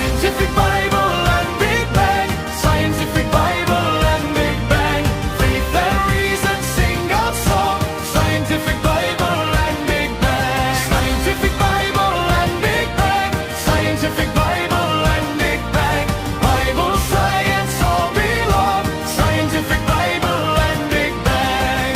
Scientific Bible and Big Bang. Scientific Bible and Big Bang. Faith and reason sing our song. Scientific Bible and Big Bang. Scientific Bible and Big Bang. Scientific Bible and Big Bang. Bible science all belong. Scientific Bible and Big Bang.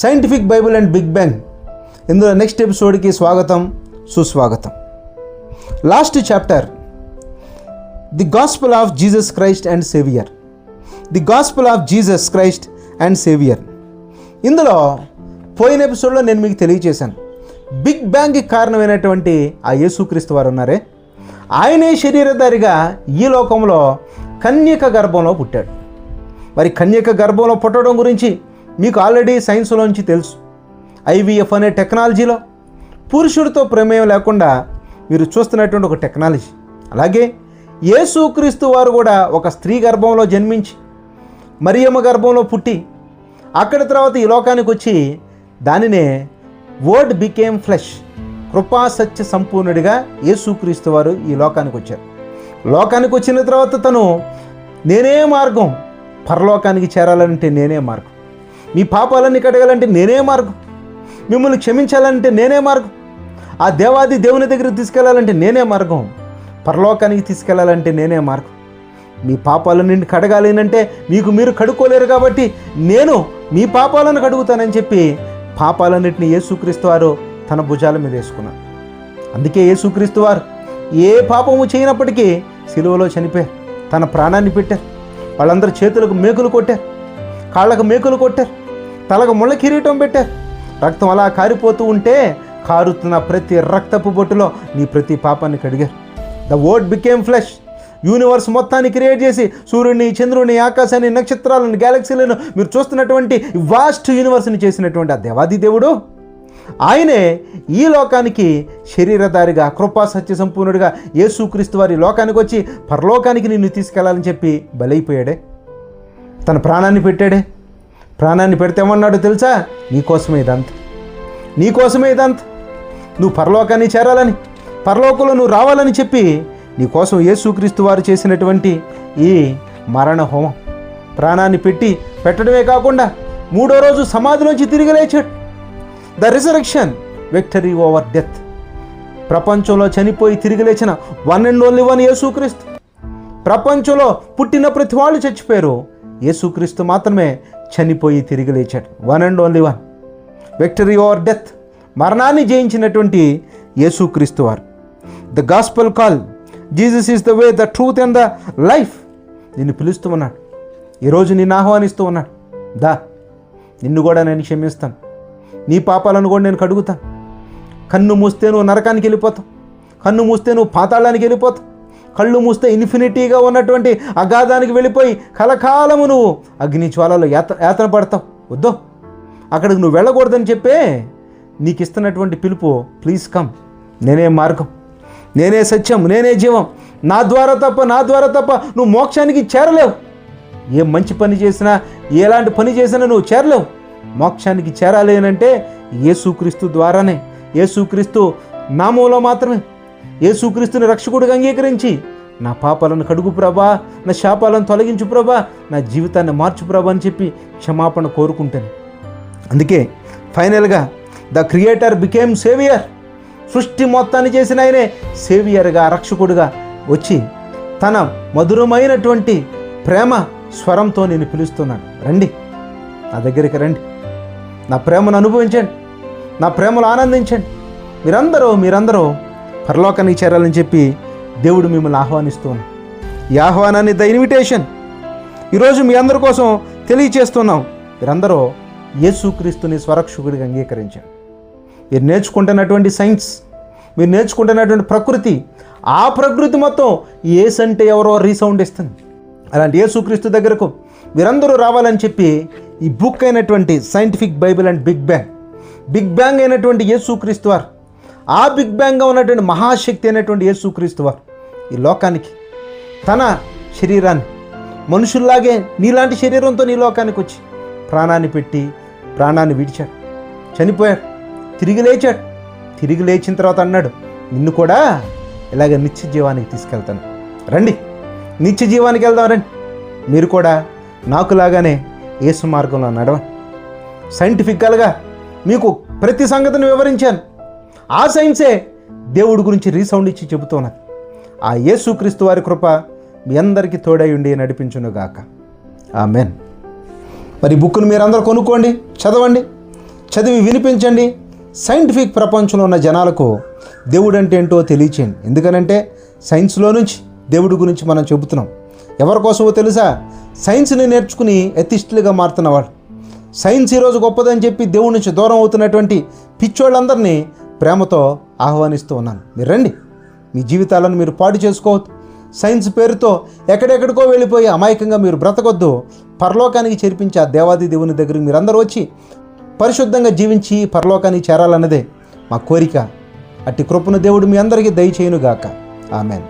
Scientific Bible and Big Bang ఇందులో next ఎపిసోడ్కి స్వాగతం సుస్వాగతం. Last chapter the gospel of Jesus Christ and saviour. The gospel of Jesus Christ and saviour. ఇందులో పోయిన ఎపిసోడ్లో నేను మీకు తెలియచేశాను, big బ్యాంగ్కి కారణమైనటువంటి ఆ యేసుక్రీస్తు వారు ఉన్నారే, ఆయనే శరీరధారిగా ఈ లోకంలో కన్యక గర్భంలో పుట్టాడు. మరి కన్యక గర్భంలో పుట్టడం గురించి మీకు ఆల్రెడీ సైన్స్లోంచి తెలుసు. IVF అనే టెక్నాలజీలో పురుషుడితో ప్రమేయం లేకుండా మీరు చూస్తున్నటువంటి ఒక టెక్నాలజీ. అలాగే యేసుక్రీస్తు వారు కూడా ఒక స్త్రీ గర్భంలో జన్మించి మరియమ్మ గర్భంలో పుట్టి అక్కడ తర్వాత ఈ లోకానికి వచ్చి దానినే వర్డ్ బికేమ్ ఫ్లెష్, కృపా సత్య సంపూర్ణుడిగా యేసుక్రీస్తు వారు ఈ లోకానికి వచ్చారు. లోకానికి వచ్చిన తర్వాత తను నేనే మార్గం, పరలోకానికి చేరాలంటే నేనే మార్గం, మీ పాపాలన్నీ కడగాలంటే నేనే మార్గం, మిమ్మల్ని క్షమించాలంటే నేనే మార్గం, ఆ దేవాది దేవుని దగ్గరికి తీసుకెళ్లాలంటే నేనే మార్గం, పరలోకానికి తీసుకెళ్లాలంటే నేనే మార్గం. మీ పాపాలన్నీ కడగాలేనంటే మీకు మీరు కడుక్కోలేరు కాబట్టి నేను మీ పాపాలను కడుగుతానని చెప్పి పాపాలన్నింటినీ యేసుక్రీస్తు వారు తన భుజాల మీద వేసుకున్నారు. అందుకే యేసుక్రీస్తు వారు ఏ పాపము చేయనప్పటికీ సిలువలో చనిపోయారు, తన ప్రాణాన్ని పెట్టారు. వాళ్ళందరూ చేతులకు మేకులు కొట్టారు, కాళ్ళకు మేకులు కొట్టారు, తలకు ముళ్ళ కిరీటం పెట్టారు. రక్తం అలా కారిపోతూ ఉంటే కారుతున్న ప్రతి రక్తపు బొట్టులో నీ ప్రతి పాపాన్ని కడిగారు. The word became flesh. Universe మొత్తాన్ని క్రియేట్ చేసి సూర్యుడిని, చంద్రుడిని, ఆకాశాన్ని, నక్షత్రాలను, గ్యాలక్సీలను మీరు చూస్తున్నటువంటి వాస్ట్ యూనివర్స్ని చేసినటువంటి ఆ దేవాది దేవుడు ఆయనే ఈ లోకానికి శరీరధారిగా కృపా సత్య సంపూర్ణుడిగా యేసుక్రీస్తు వారి లోకానికి వచ్చి పరలోకానికి నిన్ను తీసుకెళ్లాలని చెప్పి బలైపోయాడే, తన ప్రాణాన్ని పెట్టాడే. ప్రాణాన్ని పెడితేమన్నాడు తెలుసా? నీకోసమే ఇదంతా, నీకోసమే ఇదంతా. నువ్వు పరలోకాన్ని చేరాలని, పరలోకంలో నువ్వు రావాలని చెప్పి నీకోసం యేసుక్రీస్తు వారు చేసినటువంటి ఈ మరణ హోమం, ప్రాణాన్ని పెట్టడమే కాకుండా మూడో రోజు సమాధిలోంచి తిరిగి లేచాడు. The resurrection, victory over death. ప్రపంచంలో చనిపోయి తిరిగి లేచిన వన్ అండ్ ఓన్లీ వన్ యేసుక్రీస్తు. ప్రపంచంలో పుట్టిన ప్రతి వాళ్ళు చచ్చిపోయారు, యేసుక్రీస్తు మాత్రమే చనిపోయి తిరిగి లేచాడు. One and only one, victory over death. మరణాన్ని జయించినటువంటి యేసుక్రీస్తు వారు. The gospel call, Jesus is the way, the truth and the life. నిన్ను పిలుస్తూ ఉన్నాడు, ఈరోజు నిన్ను ఆహ్వానిస్తూ ఉన్నాడు. దా, నిన్ను కూడా నేను క్షమిస్తాను, నీ పాపాలను కూడా నేను కడుగుతాను. కన్ను మూస్తే నువ్వు నరకానికి వెళ్ళిపోతావు, కన్ను మూస్తే నువ్వు పాతాళానికి వెళ్ళిపోతావు, కళ్ళు మూస్తే ఇన్ఫినిటీగా ఉన్నటువంటి అగాధానికి వెళ్ళిపోయి కలకాలము నువ్వు అగ్ని జ్వాలలో యాతన పడతావు. వద్దు, అక్కడికి నువ్వు వెళ్ళకూడదని చెప్పే నీకు ఇస్తున్నటువంటి పిలుపు, ప్లీజ్ కమ్. నేనే మార్గం, నేనే సత్యం, నేనే జీవం. నా ద్వారా తప్ప నువ్వు మోక్షానికి చేరలేవు. ఏ మంచి పని చేసినా, ఎలాంటి పని చేసినా నువ్వు చేరలేవు. మోక్షానికి చేరాలి అంటే యేసుక్రీస్తు ద్వారానే, యేసుక్రీస్తు నామంలో మాత్రమే. యేసుక్రీస్తుని రక్షకుడిగా అంగీకరించి నా పాపాలను కడుగు ప్రభా, నా శాపాలను తొలగించు ప్రభా, నా జీవితాన్ని మార్చు ప్రభా అని చెప్పి క్షమాపణ కోరుకుంటాను. అందుకే ఫైనల్గా ద క్రియేటర్ బికేమ్ సేవియర్. సృష్టి మొత్తాన్ని చేసిన ఆయనే సేవియర్గా, రక్షకుడిగా వచ్చి తన మధురమైనటువంటి ప్రేమ స్వరంతో నేను పిలుస్తున్నాను, రండి నా దగ్గరికి రండి, నా ప్రేమను అనుభవించండి, నా ప్రేమలో ఆనందించండి. మీరందరూ పరలోకానికి చేరాలని చెప్పి దేవుడు మిమ్మల్ని ఆహ్వానిస్తూ ఉన్నాడు. ఈ ఆహ్వానాన్ని, ద ఇన్విటేషన్, ఈరోజు మీ అందరి కోసం తెలియచేస్తున్నాం. మీరందరూ యేసుక్రీస్తుని స్వరక్షకుడిగా అంగీకరించండి. మీరు నేర్చుకుంటున్నటువంటి సైన్స్, మీరు నేర్చుకుంటున్నటువంటి ప్రకృతి, ఆ ప్రకృతి మొత్తం యేసు అంటే ఎవరో రీసౌండ్ ఇస్తుంది. అలాంటి యేసుక్రీస్తు దగ్గరకు మీరందరూ రావాలని చెప్పి ఈ బుక్ అయినటువంటి scientific Bible and Big Bang అయినటువంటి యేసుక్రీస్తు వారు, ఆ బిగ్ బ్యాంగ్గా ఉన్నటువంటి మహాశక్తి అయినటువంటి యేసుక్రీస్తు వారు ఈ లోకానికి తన శరీరాన్ని, మనుషుల్లాగే నీలాంటి శరీరంతో నీ లోకానికి వచ్చి ప్రాణాన్ని పెట్టి ప్రాణాన్ని విడిచాడు, చనిపోయాడు, తిరిగి లేచాడు. తిరిగి లేచిన తర్వాత అన్నాడు, నిన్ను కూడా ఇలాగ నిత్య జీవానికి తీసుకెళ్తాను, రండి నిత్య జీవానికి వెళ్దాం రండి. మీరు కూడా నాకులాగానే యేసు మార్గంలో నడవండి. సైంటిఫికల్గా మీకు ప్రతి సంగతిని వివరించాను. ఆ సైన్సే దేవుడి గురించి రీసౌండ్ ఇచ్చి చెబుతున్నది. ఆ యేసుక్రీస్తు వారి కృప మీ అందరికీ తోడై ఉండి నడిపించునుగాక. ఆమేన్. మరి బుక్ను మీరందరూ కొనుక్కోండి, చదవండి, చదివి వినిపించండి. సైంటిఫిక్ ప్రపంచంలో ఉన్న జనాలకు దేవుడు అంటే ఏంటో తెలియచేయండి. ఎందుకనంటే సైన్స్లో నుంచి దేవుడి గురించి మనం చెబుతున్నాం. ఎవరి కోసమో తెలుసా? సైన్స్ని నేర్చుకుని ఎథిస్టులుగా మారుతున్న వాళ్ళు, సైన్స్ ఈరోజు గొప్పదని చెప్పి దేవుడి నుంచి దూరం అవుతున్నటువంటి పిచ్చోళ్ళందరినీ ప్రేమతో ఆహ్వానిస్తూ ఉన్నాను. మీరు రండి, మీ జీవితాలను మీరు పాడు చేసుకోవద్దు. సైన్స్ పేరుతో ఎక్కడెక్కడికో వెళ్ళిపోయి అమాయకంగా మీరు బ్రతకొద్దు. పరలోకానికి చేర్పించే ఆ దేవాది దేవుని దగ్గరికి మీరందరూ వచ్చి పరిశుద్ధంగా జీవించి పరలోకానికి చేరాలన్నదే మా కోరిక. అట్టి కృపను దేవుడు మీ అందరికీ దయచేయునుగాక. ఆమేన్.